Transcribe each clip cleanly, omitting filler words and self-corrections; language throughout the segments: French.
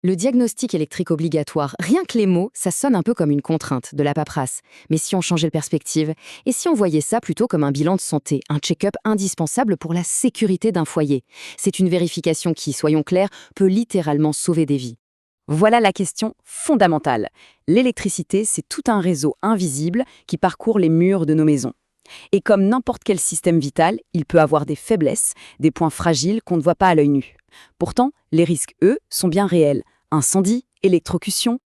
Le diagnostic électrique obligatoire, rien que les mots, ça sonne un peu comme une contrainte, de la paperasse. Mais si on changeait de perspective, et si on voyait ça plutôt comme un bilan de santé, un check-up indispensable pour la sécurité d'un foyer? C'est une vérification qui, soyons clairs, peut littéralement sauver des vies. Voilà la question fondamentale. L'électricité, c'est tout un réseau invisible qui parcourt les murs de nos maisons. Et comme n'importe quel système vital, il peut avoir des faiblesses, des points fragiles qu'on ne voit pas à l'œil nu. Pourtant, les risques, eux, sont bien réels. Incendie, électrocution.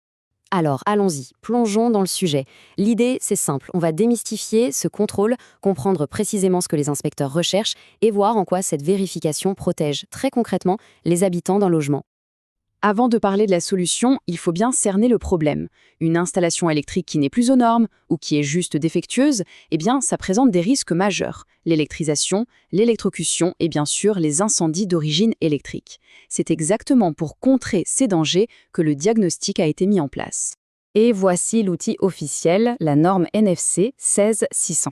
Alors, allons-y, plongeons dans le sujet. L'idée, c'est simple, on va démystifier ce contrôle, comprendre précisément ce que les inspecteurs recherchent et voir en quoi cette vérification protège très concrètement les habitants d'un logement. Avant de parler de la solution, il faut bien cerner le problème. Une installation électrique qui n'est plus aux normes ou qui est juste défectueuse, eh bien, ça présente des risques majeurs. L'électrisation, l'électrocution et bien sûr les incendies d'origine électrique. C'est exactement pour contrer ces dangers que le diagnostic a été mis en place. Et voici l'outil officiel, la norme NFC 16600.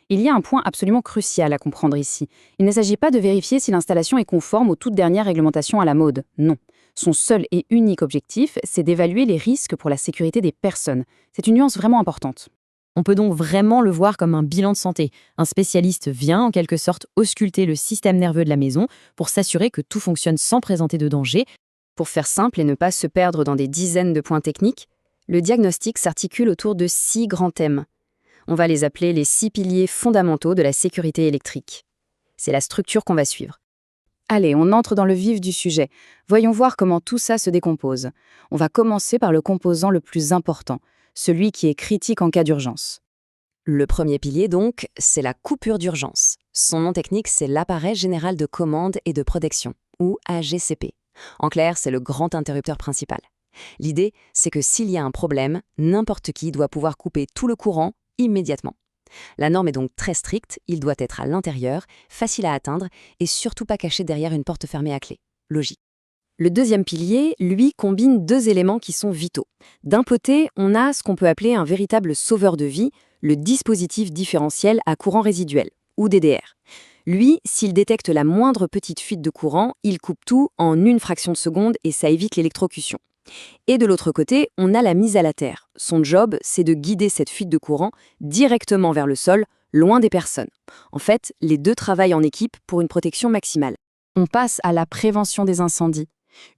Il y a un point absolument crucial à comprendre ici. Il ne s'agit pas de vérifier si l'installation est conforme aux toutes dernières réglementations à la mode, non. Son seul et unique objectif, c'est d'évaluer les risques pour la sécurité des personnes. C'est une nuance vraiment importante. On peut donc vraiment le voir comme un bilan de santé. Un spécialiste vient en quelque sorte ausculter le système nerveux de la maison pour s'assurer que tout fonctionne sans présenter de danger. Pour faire simple et ne pas se perdre dans des dizaines de points techniques, le diagnostic s'articule autour de 6 grands thèmes. On va les appeler les 6 piliers fondamentaux de la sécurité électrique. C'est la structure qu'on va suivre. Allez, on entre dans le vif du sujet. Voyons voir comment tout ça se décompose. On va commencer par le composant le plus important, celui qui est critique en cas d'urgence. Le premier pilier, donc, c'est la coupure d'urgence. Son nom technique, c'est l'appareil général de commande et de protection, ou AGCP. En clair, c'est le grand interrupteur principal. L'idée, c'est que s'il y a un problème, n'importe qui doit pouvoir couper tout le courant immédiatement. La norme est donc très stricte, il doit être à l'intérieur, facile à atteindre et surtout pas caché derrière une porte fermée à clé. Logique. Le deuxième pilier, lui, combine 2 éléments qui sont vitaux. D'un côté, on a ce qu'on peut appeler un véritable sauveur de vie, le dispositif différentiel à courant résiduel, ou DDR. Lui, s'il détecte la moindre petite fuite de courant, il coupe tout en une fraction de seconde et ça évite l'électrocution. Et de l'autre côté, on a la mise à la terre. Son job, c'est de guider cette fuite de courant directement vers le sol, loin des personnes. En fait, les deux travaillent en équipe pour une protection maximale. On passe à la prévention des incendies.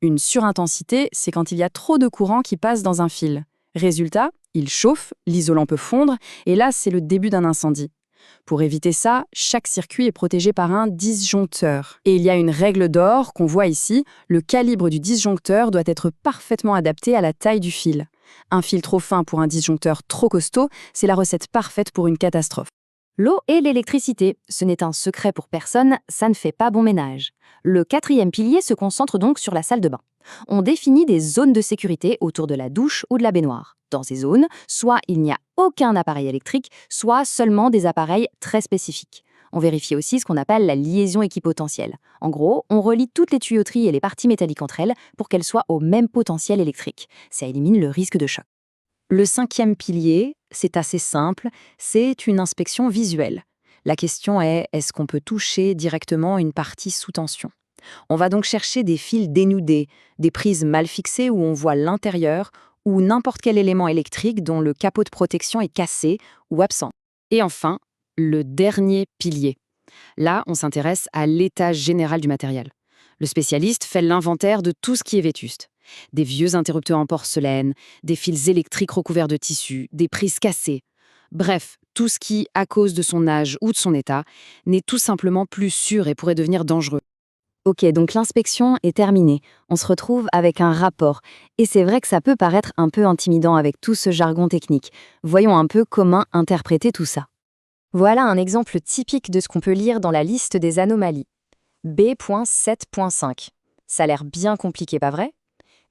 Une surintensité, c'est quand il y a trop de courant qui passe dans un fil. Résultat, il chauffe, l'isolant peut fondre, et là, c'est le début d'un incendie. Pour éviter ça, chaque circuit est protégé par un disjoncteur. Et il y a une règle d'or qu'on voit ici, le calibre du disjoncteur doit être parfaitement adapté à la taille du fil. Un fil trop fin pour un disjoncteur trop costaud, c'est la recette parfaite pour une catastrophe. L'eau et l'électricité, ce n'est un secret pour personne, ça ne fait pas bon ménage. Le 4e pilier se concentre donc sur la salle de bain. On définit des zones de sécurité autour de la douche ou de la baignoire. Dans ces zones, soit il n'y a aucun appareil électrique, soit seulement des appareils très spécifiques. On vérifie aussi ce qu'on appelle la liaison équipotentielle. En gros, on relie toutes les tuyauteries et les parties métalliques entre elles pour qu'elles soient au même potentiel électrique. Ça élimine le risque de choc. Le 5e pilier, c'est assez simple, c'est une inspection visuelle. La question est, est-ce qu'on peut toucher directement une partie sous tension? On va donc chercher des fils dénudés, des prises mal fixées où on voit l'intérieur ou n'importe quel élément électrique dont le capot de protection est cassé ou absent. Et enfin, le dernier pilier. Là, on s'intéresse à l'état général du matériel. Le spécialiste fait l'inventaire de tout ce qui est vétuste. Des vieux interrupteurs en porcelaine, des fils électriques recouverts de tissu, des prises cassées. Bref, tout ce qui, à cause de son âge ou de son état, n'est tout simplement plus sûr et pourrait devenir dangereux. Ok, donc l'inspection est terminée. On se retrouve avec un rapport. Et c'est vrai que ça peut paraître un peu intimidant avec tout ce jargon technique. Voyons un peu comment interpréter tout ça. Voilà un exemple typique de ce qu'on peut lire dans la liste des anomalies. B.7.5. Ça a l'air bien compliqué, pas vrai?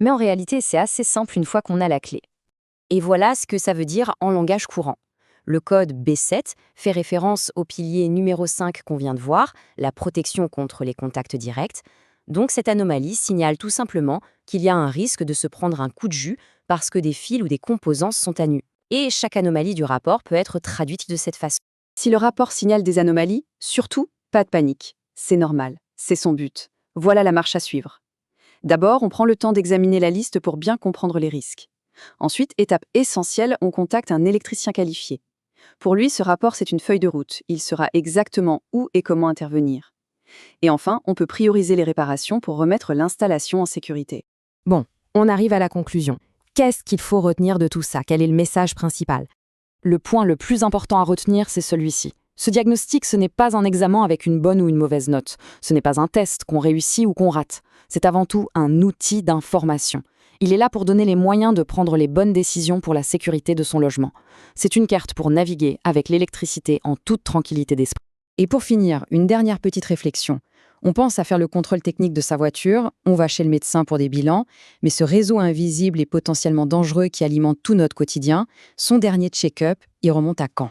Mais en réalité, c'est assez simple une fois qu'on a la clé. Et voilà ce que ça veut dire en langage courant. Le code B7 fait référence au pilier numéro 5 qu'on vient de voir, la protection contre les contacts directs. Donc cette anomalie signale tout simplement qu'il y a un risque de se prendre un coup de jus parce que des fils ou des composants sont à nu. Et chaque anomalie du rapport peut être traduite de cette façon. Si le rapport signale des anomalies, surtout, pas de panique. C'est normal, c'est son but. Voilà la marche à suivre. D'abord, on prend le temps d'examiner la liste pour bien comprendre les risques. Ensuite, étape essentielle, on contacte un électricien qualifié. Pour lui, ce rapport, c'est une feuille de route. Il saura exactement où et comment intervenir. Et enfin, on peut prioriser les réparations pour remettre l'installation en sécurité. Bon, on arrive à la conclusion. Qu'est-ce qu'il faut retenir de tout ça? Quel est le message principal? Le point le plus important à retenir, c'est celui-ci. Ce diagnostic, ce n'est pas un examen avec une bonne ou une mauvaise note. Ce n'est pas un test qu'on réussit ou qu'on rate. C'est avant tout un outil d'information. Il est là pour donner les moyens de prendre les bonnes décisions pour la sécurité de son logement. C'est une carte pour naviguer avec l'électricité en toute tranquillité d'esprit. Et pour finir, une dernière petite réflexion. On pense à faire le contrôle technique de sa voiture, on va chez le médecin pour des bilans, mais ce réseau invisible et potentiellement dangereux qui alimente tout notre quotidien, son dernier check-up, il remonte à quand?